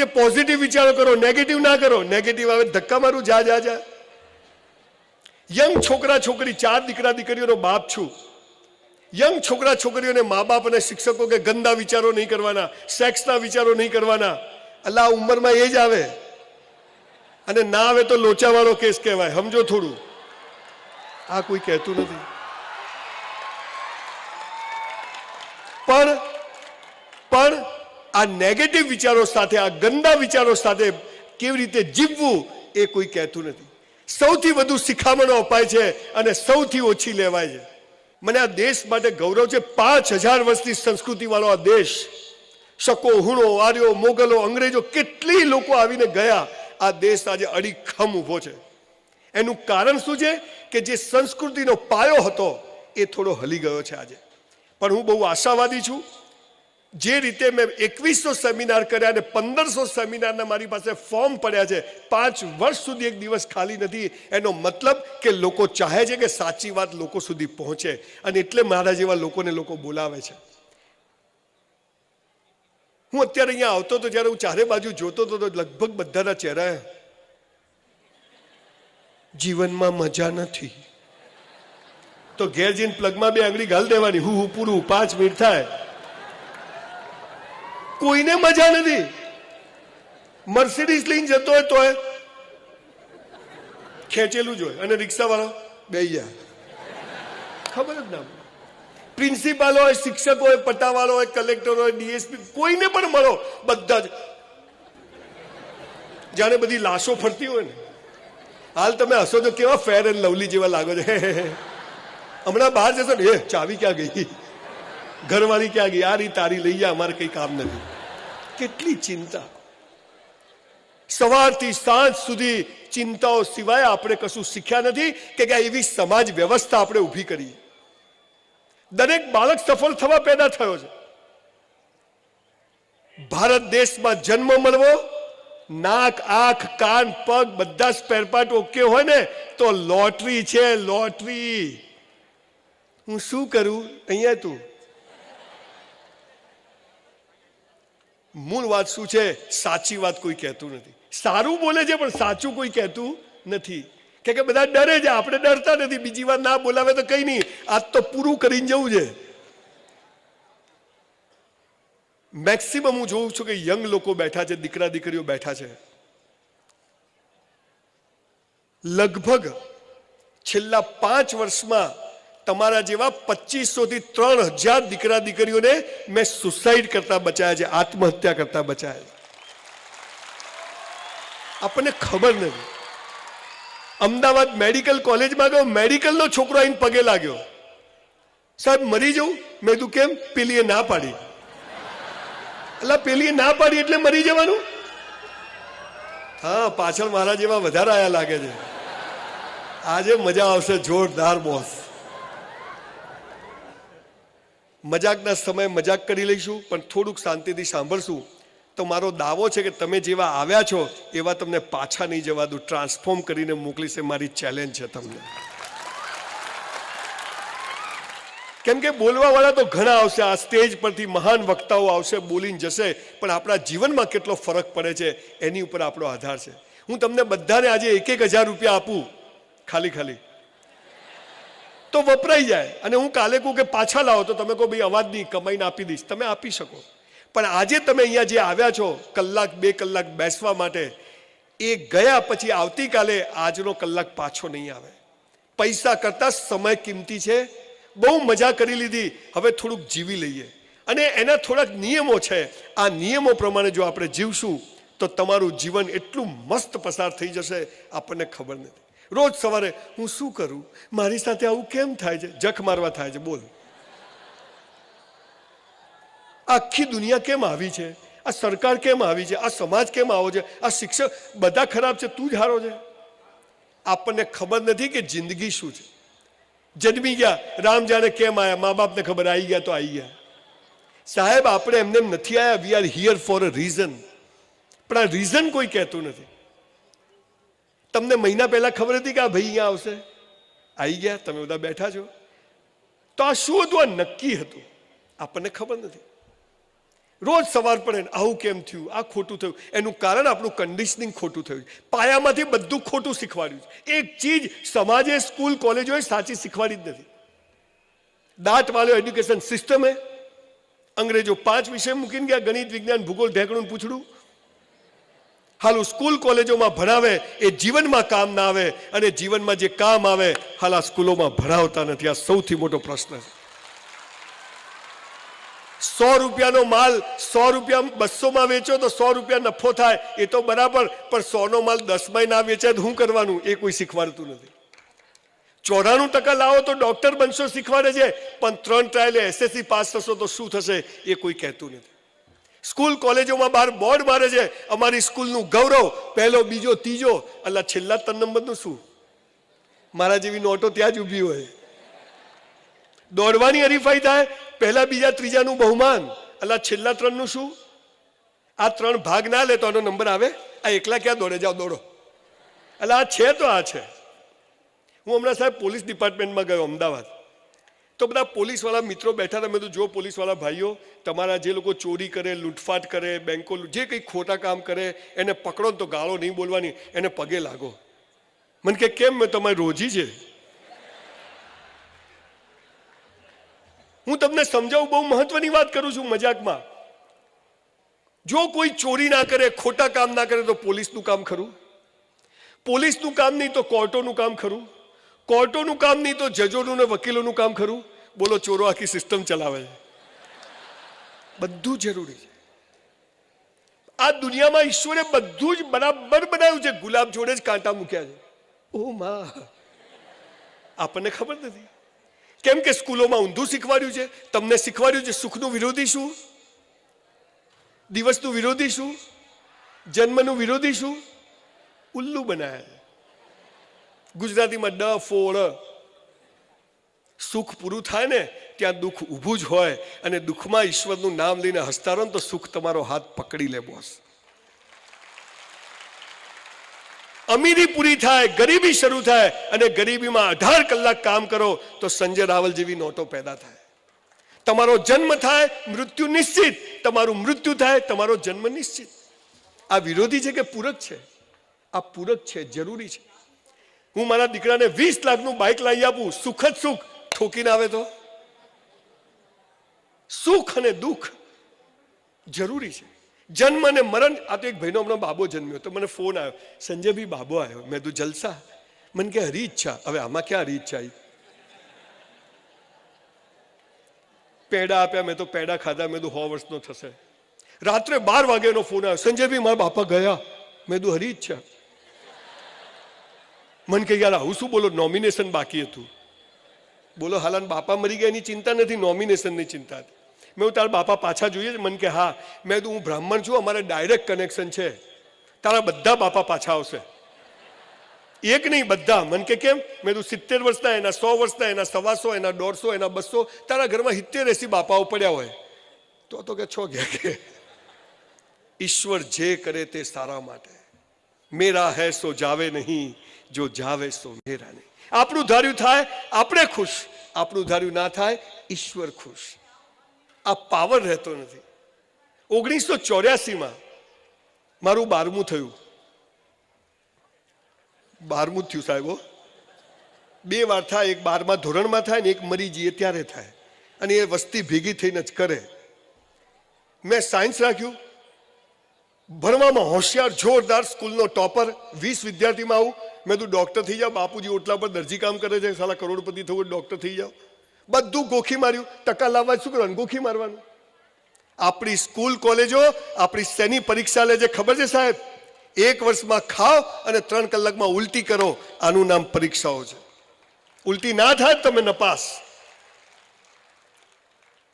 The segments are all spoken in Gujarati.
જે પોઝિટિવ વિચારો કરો, નેગેટિવ ના કરો. નેગેટિવ આવે ધક્કા મારું, જા જા જા. યંગ છોકરા છોકરી, 4 દીકરા દીકરીઓનો બાપ છું. યંગ છોકરા છોકરીઓને મા બાપ અને શિક્ષકો કે ગંદા વિચારો નહીં કરવાના, સેક્સના વિચારો નહીં કરવાના. અલ્લા આ ઉંમરમાં એ જ આવે, અને ના આવે તો લોચાવાળો કેસ કહેવાય. સમજો થોડું, આ કોઈ કહેતું નથી. પણ આ નેગેટિવ વિચારો સાથે, આ ગંદા વિચારો સાથે કેવી રીતે જીવવું એ કોઈ કહેતું નથી. સૌથી વધુ શિખામણો અપાય છે અને સૌથી ઓછી લેવાય છે. મને આ દેશ માટે ગૌરવ છે. 5000 વર્ષની સંસ્કૃતિ વાળો આ દેશ. શકો, હુણો, આર્યો, મોગલો, અંગ્રેજો, કેટલી લોકો આવીને ગયા. આ દેશ આજે અડીખમ ઊભો છે. એનું કારણ શું છે કે જે સંસ્કૃતિનો પાયો હતો એ થોડો હલી ગયો છે આજે. પણ હું બહુ આશાવાદી છું. જે રીતે મેં 2100 સેમિનાર કર્યા અને 1500 સેમિનારના મારી પાસે ફોર્મ પડ્યા છે, 5 વર્ષ સુધી એક દિવસ ખાલી નથી. એનો મતલબ કે લોકો ચાહે છે કે સાચી વાત લોકો સુધી પહોંચે, અને એટલે મારા જેવા લોકોને લોકો બોલાવે છે. હું અત્યારે અહીંયા આવતો હતો, જ્યારે હું ચારે બાજુ જોતો હતો તો લગભગ બધાના ચહેરા જીવનમાં મજા નથી. તો ઘેર જઈને પ્લગમાં 2 આંગળી ઘાલ દેવાની, હું પૂરું 5 મિનિટ થાય. કોઈને મજા નથી. મર્સિડીઝ લઈને જતો હોય તોય ખેંચેલું જ હોય, અને રિક્ષાવાળો બેહી જાય, ખબર જ ના. પ્રિન્સિપાલ હોય, શિક્ષક હોય, પટ્ટાવાળો હોય, કલેક્ટર હોય, ડીએસપી, કોઈને પણ મળો, બધા જ જાણે બધી લાશો ફરતી હોય ને. હાલ તમે હસો તો કેવા ફેર એન્ડ લવલી જેવા લાગો છો. હમણાં બહાર જશો ને, ચાવી ક્યાં ગઈ, ઘરવાળી ક્યાં ગઈ, આ રી તારી લઈ જા, અમારે કઈ કામ નથી. કેટલી ચિંતા. સવારથી સાંજ સુધી ચિંતાઓ સિવાય આપણે કશું શીખ્યા નથી કે એવી સમાજ વ્યવસ્થા આપણે ઊભી કરી. દરેક બાળક સફળ થવા પેદા થયો છે. ભારત દેશમાં જન્મ મળવો, નાક, આંખ, કાન, પગ બધા સ્પેરપાર્ટ ઓકે હોય ને તો લોટરી છે, લોટરી. હું શું કરું અહીંયા? તું મૂળ વાત શું છે? સાચી વાત કોઈ કહેતું નથી. સારું બોલે છે પણ સાચું કોઈ કહેતું નથી. કે બધા ડરે છે, આપણે ડરતા નથી. બીજી વાર ના બોલાવે તો કઈ નહીં, આજ તો પૂરું કરીને જવું છે. મેક્સિમમ હું જોઉં છું કે યંગ લોકો બેઠા છે, દીકરા દીકરીઓ બેઠા છે. લગભગ છેલ્લા 5 વર્ષમાં તમારા જેવા 2500 થી 3000 દીકરા દીકરીઓને મેં સુસાઇડ કરતા બચાયા છે, આત્મહત્યા કરતા બચાયા. આપણને ખબર નથી. અમદાવાદ મેડિકલ કોલેજમાં ગયો, મેડિકલનો છોકરો આવીને પગે લાગ્યો, સાહેબ મરી જવું. મેં કીધું કેમ? પેલીએ ના પાડી. એટલે પેલીએ ના પાડી એટલે મરી જવાનું? હા, પાછળ મારા જેવા વધારે આયા લાગે છે. આજે મજા આવશે જોરદાર બોસ. મજાકના સમયે મજાક કરી લઈશું, પણ થોડુંક શાંતિથી સાંભળશું. તો મારો દાવો છે કે તમે જેવા આવ્યા છો એવા તમને પાછા નહીં જવા દઉં. ટ્રાન્સફોર્મ કરીને મોકલીશ, એ મારી ચેલેન્જ છે તમને. કેમ કે બોલવા વાળા તો ઘણા આવશે, આ સ્ટેજ પરથી મહાન વક્તાઓ આવશે, બોલીને જશે, પણ આપણા જીવનમાં કેટલો ફરક પડે છે એની ઉપર આપણો આધાર છે. હું તમને બધાને આજે 1,000 રૂપિયા આપું ખાલી તો વપરાઈ જાય, અને હું કાલે કહું કે પાછા લાવો તો તમે કહો ભાઈ અવાજ નહીં, કમાઈને આપી દઈશ. તમે આપી શકો. પણ આજે તમે અહીંયા જે આવ્યા છો 1 2 કલાક બેસવા માટે, એ ગયા પછી આવતીકાલે આજનો કલાક પાછો નહીં આવે. પૈસા કરતા સમય કિંમતી છે. બહુ મજા કરી લીધી, હવે થોડુંક જીવી લઈએ. અને એના થોડાક નિયમો છે. આ નિયમો પ્રમાણે જો આપણે જીવશું તો તમારું જીવન એટલું મસ્ત પસાર થઈ જશે, આપણને ખબર નથી. રોજ સવારે હું શું કરું, મારી સાથે આવું કેમ થાય છે, જખ મારવા થાય છે. બોલ, આખી દુનિયા કેમ આવી છે, આ સરકાર કેમ આવી છે, આ સમાજ કેમ આવો છે, આ શિક્ષક બધા ખરાબ છે, તું જ હારો છે. આપણને ખબર નથી કે જિંદગી શું છે. જન્મી ગયા, રામ જાણે કેમ આવ્યા, મા બાપને ખબર, આવી ગયા તો આવી ગયા. સાહેબ આપણે એમને એમ નથી આવ્યા. We are here for a reason. પણ આ રીઝન કોઈ કહેતું નથી. તમને મહિના પહેલા ખબર હતી કે આ ભાઈ અહીંયા આવશે, આવી ગયા, તમે બધા બેઠા છો. તો આ શું હતું? આ નક્કી હતું. આપણને ખબર નથી. રોજ સવાર પડે આવું કેમ થયું, આ ખોટું થયું. એનું કારણ આપણું કન્ડિશનિંગ ખોટું થયું. પાયામાંથી બધું ખોટું શીખવાડ્યું છે. એક ચીજ સમાજે, સ્કૂલ, કોલેજોએ સાચી શીખવાડી જ નથી. દાંત વાળો એડ્યુકેશન સિસ્ટમ હે. અંગ્રેજો 5 વિષય મૂકીને ગયા, ગણિત, વિજ્ઞાન, ભૂગોળ, ઢેકણું પૂછડું. હાલું સ્કૂલ કોલેજોમાં ભણાવે એ જીવનમાં કામ ના આવે, અને જીવનમાં જે કામ આવે હાલ આ સ્કૂલોમાં ભણાવતા નથી. આ સૌથી મોટો પ્રશ્ન છે. 100 રૂપિયાનો માલ 100 રૂપિયા 200 વેચો તો 100 રૂપિયા નફો થાય, એ તો બરાબર, પણ 100 માલ 10 ના વેચાય તો શું કરવાનું એ કોઈ શીખવાડતું નથી. 94% લાવો તો ડોક્ટર બનશો શીખવાડે છે, પણ 3 ટ્રાયલે SSC પાસ થશો તો શું થશે એ કોઈ કહેતું નથી. સ્કૂલ કોલેજોમાં બહાર બોર્ડ મારે છે, અમારી સ્કૂલનું ગૌરવ પહેલો, બીજો, ત્રીજો. અલ્લા છેલ્લા 3 નંબરનું શું? મારા જેવી નોટો ત્યાં જ ઊભી હોય. દોડવાની હરીફાઈ થાય, પહેલા, બીજા, ત્રીજાનું બહુમાન. અલ્લા છેલ્લા 3નું શું? આ 3 ભાગ ના લે તો આનો નંબર આવે? આ એકલા ક્યાં દોડે? જાઓ દોડો. એટલે આ છે તો આ છે. હું હમણાં સાહેબ પોલીસ ડિપાર્ટમેન્ટમાં ગયો અમદાવાદ, તો બધા પોલીસવાળા મિત્રો બેઠા હતા. મેં તો જો પોલીસવાળા ભાઈઓ, તમારા જે લોકો ચોરી કરે, લૂંટફાટ કરે, બેંકો જે કંઈ ખોટા કામ કરે એને પકડો તો ગાળો નહીં બોલવાની, એને પગે લાગો. મને કે કેમ? મેં તમારી રોજી છે. હું તમને સમજાવું, બહુ મહત્વની વાત કરું છું મજાકમાં. જો કોઈ ચોરી ના કરે, ખોટા કામ ના કરે તો પોલીસનું કામ ખરું? પોલીસનું કામ નહીં તો કોર્ટોનું કામ ખરું? કોર્ટોનું કામ નહીં તો જજોનું ને વકીલોનું કામ ખરું? બોલો, ચોરો આખી સિસ્ટમ ચલાવે છે. બધું જરૂરી છે. આ દુનિયામાં ઈશ્વરે બધું જ બરાબર બનાવ્યું છે. ગુલાબ જોડે જ કાંટા મૂક્યા છે. ઓ માં, આપણને ખબર નથી. કેમ કે સ્કૂલોમાં ઊંધું શીખવાડ્યું છે. તમને શીખવાડ્યું છે સુખનું વિરોધી શું, દિવસનું વિરોધી શું, જન્મનું વિરોધી શું. ઉલ્લુ બનાયા. ગુજરાતીમાં ડ ફોડ. સુખ પૂરું થાય ને ત્યાં દુઃખ ઊભું જ હોય, અને દુઃખમાં ઈશ્વરનું નામ લઈને હસતા રહો તો સુખ તમારો હાથ પકડી લે બોસ. અમીરી પૂરી થાય, ગરીબી શરૂ થાય, અને ગરીબીમાં 18 કલાક કામ કરો તો સંજય રાવલ જેવી નોટો પેદા થાય. તમારો જન્મ થાય, મૃત્યુ નિશ્ચિત. તમારું મૃત્યુ થાય, તમારો જન્મ નિશ્ચિત. આ વિરોધી છે કે પૂરક છે? આ પૂરક છે, જરૂરી છે. હું મારા દીકરાને 20 લાખનું બાઇક લાવી આપું, સુખ જ સુખ, ઠોકીને આવે તો? સુખ અને દુઃખ જરૂરી છે. જન્મ અને મરણ. આ તો એક ભાઈનો હમણાં બાબો જન્મ્યો તો મને ફોન આવ્યો, સંજયભાઈ બાબો આવ્યો. મેં તો જલસા. મને કે હરી ઈચ્છા. હવે આમાં ક્યાં હરી ઈચ્છા આવી? પેડા આપ્યા, મેં તો પેડા ખાધા. મેં તો 100 વર્ષનો થશે. રાત્રે 12 વાગે એનો ફોન આવ્યો, સંજયભાઈ મારા બાપા ગયા. મેં તો હરી ઈચ્છા. મને કે યાર આવું શું બોલો, નોમિનેશન બાકી હતું. બોલો હાલાન બાપા મરી ગયા એની ચિંતા નથી, નોમિનેશનની ચિંતા હતી. મેં તારા બાપા પાછા જોઈએ? મને કે હા. મેં તો હું બ્રાહ્મણ છું, અમારે ડાયરેક્ટ કનેક્શન છે, તારા બધા બાપા પાછા આવશે. એક નહીં, બધા. મને કે કેમ? મેં તું 70 વર્ષના, એના 100 વર્ષના, એના 125, એના 150, એના 200. તારા ઘરમાં 70-80 બાપાઓ પડ્યા હોય તો કે છો ગયા કે ઈશ્વર જે કરે તે સારા માટે. મેરા હૈ સો જાવે નહીં, જો જાવે સો મેરા નહીં. આપણું ધાર્યું થાય આપણે ખુશ, આપણું ધાર્યું ના થાય ઈશ્વર ખુશ. આ પાવર રહેતો નથી. 1984માં મારું 12મું થયું. 12મું થયું સાહેબો. 2 વાર થાય, એક 12મા ધોરણમાં થાય ને એક મરી જઈએ ત્યારે થાય, અને એ વસ્તી ભેગી થઈને જ કરે. મેં સાયન્સ રાખ્યું, ભણવામાં હોશિયાર, જોરદાર, સ્કૂલનો ટોપર. 20 વિદ્યાર્થીમાં આવું. મેં તું ડૉક્ટર થઈ જાઓ, બાપુજી ઓટલા પર દરજી કામ કરે છે, સાલા કરોડપતિ થવું ડૉક્ટર થઈ જાઓ. બધું ગોખી માર્યું. ટકા લાવવા શું કરવાનું? ગોખી મારવાનું. આપણી સ્કૂલ કોલેજો આપણી શેની પરીક્ષા લે છે ખબર છે સાહેબ? 1 વર્ષમાં ખાઓ અને 3 કલાકમાં ઉલટી કરો. આનું નામ પરીક્ષાઓ છે. ઉલટી ના થાય તમે નપાસ.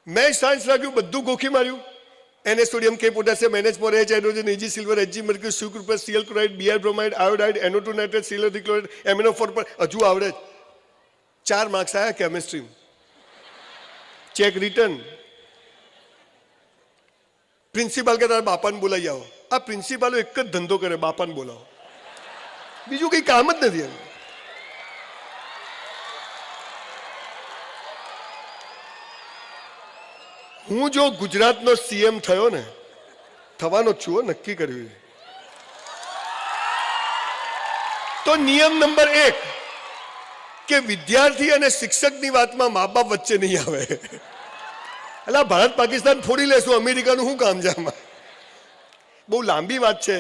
મેં સાયન્સ રાખ્યું, બધું ગોખી માર્યું. Na sodium, K potassium, NH more, H hydrogen, Ag silver, Hg mercury, sucrose, Cl chloride, Br bromide, iodide, NO2 nitrate, silver chloride, MnO4 પર હજુ આવડે. 4 માર્ક્સ આવ્યા કેમિસ્ટ્રી. Cheque return. પ્રિન્સિપાલ કે તારા બાપાને બોલાવી આવો. આ પ્રિન્સિપાલો એક જ ધંધો કરે, બાપાને બોલાવો. બીજું કંઈ કામ જ નથી એમ. હું જો ગુજરાતનો સીએમ થયો ને, થવાનો જ છું હો, નક્કી કર્યું, તો નિયમ નંબર 1 કે વિદ્યાર્થી અને શિક્ષકની વાતમાં મા બાપ વચ્ચે નહીં આવે. એટલે ભારત પાકિસ્તાન ફોડી લેશું, અમેરિકાનું શું કામ છે આમાં? બહુ લાંબી વાત છે.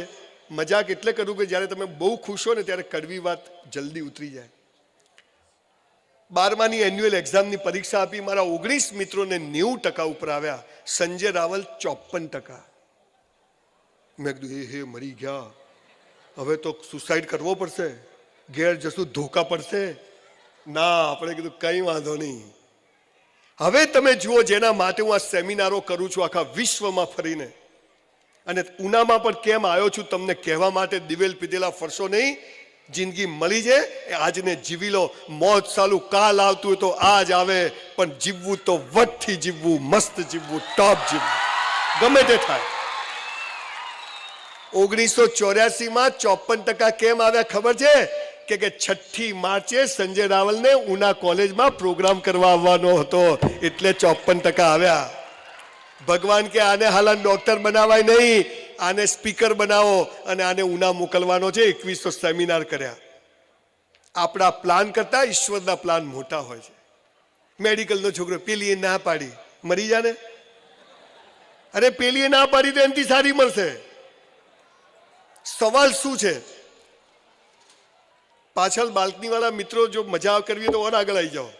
મજાક એટલે કરું કે જ્યારે તમે બહુ ખુશ હો ને ત્યારે કડવી વાત જલ્દી ઉતરી જાય. 12માની એન્યુઅલ એક્ઝામની પરીક્ષા આપી, મારા 19 મિત્રોને 90% ઉપર આવ્યા, સંજય રાવલ 54%. મેં કીધું હે મરી ગયા, હવે તો સુસાઇડ કરવો પડશે, ઘેર જશું ધોકા પડશે. ના, આપણે કીધું કંઈ વાંધો નહીં. હવે તમે જુઓ, જેના માટે હું આ સેમિનારો કરું છું આખા વિશ્વમાં ફરીને, અને ઉનામાં પણ કેમ આવ્યો છું તમને કહેવા માટે. દિવેલ પીધેલા ફરશો નહીં, જિંદગી મળી છે એ આજને જીવી લો. મોત સાલું કાલ આવતું હોય તો આજ આવે, પણ જીવવું તો વટથી જીવવું, મસ્ત જીવવું, ટોપ જીવવું, ગમે તે થાય. 1984માં 54% કેમ આવ્યા ખબર છે? કે 6ઠી માર્ચે સંજય રાવલને ઉના કોલેજમાં પ્રોગ્રામ કરવા આવવાનો હતો, એટલે 54% આવ્યા. ભગવાન કે આને હાલ ડોક્ટર બનાવાય નહીં, આને સ્પીકર બનાવો અને આને ઉના મોકલવાનો છે. 2100 સેમિનાર કર્યા. આપણા પ્લાન કરતા ઈશ્વરના પ્લાન મોટા હોય છે. મેડિકલનો છોકરો, પેલી ના પાડી, મરી જાને. અરે પેલી ના પાડી તો એનાથી સારી મળશે. સવાલ શું છે? પાછળ બાલ્કની વાળા મિત્રો જો મજા કરવી તો ઓર આગળ આવી જાઓ.